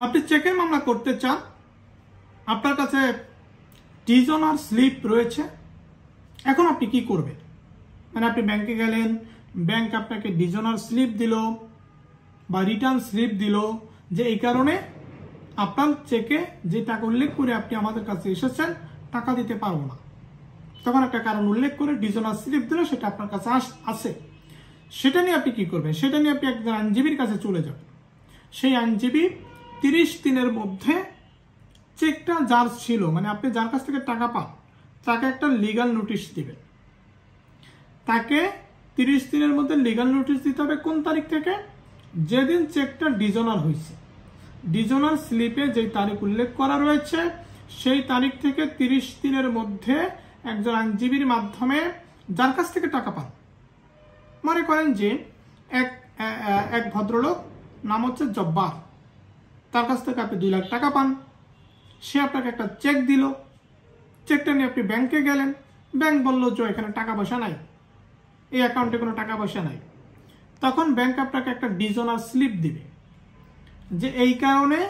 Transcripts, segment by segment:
আপনি চেকের মামলা করতে চান, আপনার কাছে ডিজনার স্লিপ রয়েছে। এখন আপনি কি করবেন? মানে আপনি ব্যাংকে গেলেন, ব্যাংক আপনাকে ডিজনার স্লিপ দিল বা রিটার্ন স্লিপ দিল যে এই কারণে আপনার চেকে যে টাকা উল্লেখ করে আপনি আমাদের কাছে এসেছেন টাকা দিতে পারবো না। তখন একটা কারণ উল্লেখ করে ডিজনার স্লিপ দিল, সেটা আপনার কাছে আছে। সেটা নিয়ে আপনি কি করবেন? সেটা নিয়ে আপনি একজন আইনজীবীর কাছে চলে যাবেন। সেই আইনজীবী 30 দিনের মধ্যে চেকটা যার ছিল, মানে আপনি যার কাছ থেকে টাকা পান, তাকে একটা লিগাল নোটিশ দিবেন। তাকে 30 দিনের মধ্যে লিগাল নোটিশ দিতে হবে। কোন তারিখ থেকে? যেদিন চেকটা ডিজনার হয়েছে। ডিজনার স্লিপে যে তারিখ উল্লেখ করা রয়েছে সেই তারিখ থেকে 30 দিনের মধ্যে একজন আইনজীবীর মাধ্যমে যার কাছ থেকে টাকা পান, মনে করেন যে এক ভদ্রলোক নাম হচ্ছে জব্বার, তার কাছ থেকে আপনি 2 লাখ টাকা পান। সে আপনাকে একটা চেক দিল, চেকটা নিয়ে আপনি ব্যাংকে গেলেন, ব্যাংক বলল যে এখানে টাকা পয়সা নাই, এই অ্যাকাউন্টে কোনো টাকা পয়সা নাই। তখন ব্যাংক আপনাকে একটা ডিজনার স্লিপ দিবে যে এই কারণে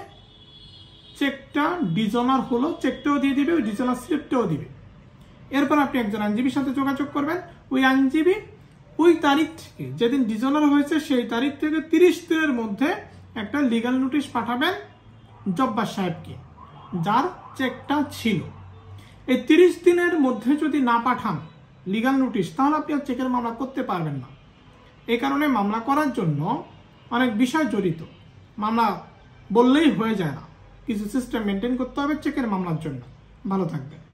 চেকটা ডিজনার হলো, চেকটাও দিয়ে দিবে, ওই ডিজনার স্লিপটাও দিবে। এরপর আপনি একজন আইনজীবীর সাথে যোগাযোগ করবেন। ওই আইনজীবী ওই তারিখ থেকে, যেদিন ডিজনার হয়েছে সেই তারিখ থেকে 30 দিনের মধ্যে একটা লিগাল নোটিশ পাঠাবেন জব্বার সাহেবকে, যার চেকটা ছিল। এই 30 দিনের মধ্যে যদি না পাঠান লিগাল নোটিশ, তাহলে আপনি আর চেকের মামলা করতে পারবেন না। এই কারণে মামলা করার জন্য অনেক বিষয় জড়িত, মামলা বললেই হয়ে যায় না, কিছু সিস্টেম মেনটেন করতে হবে চেকের মামলার জন্য। ভালো থাকবেন।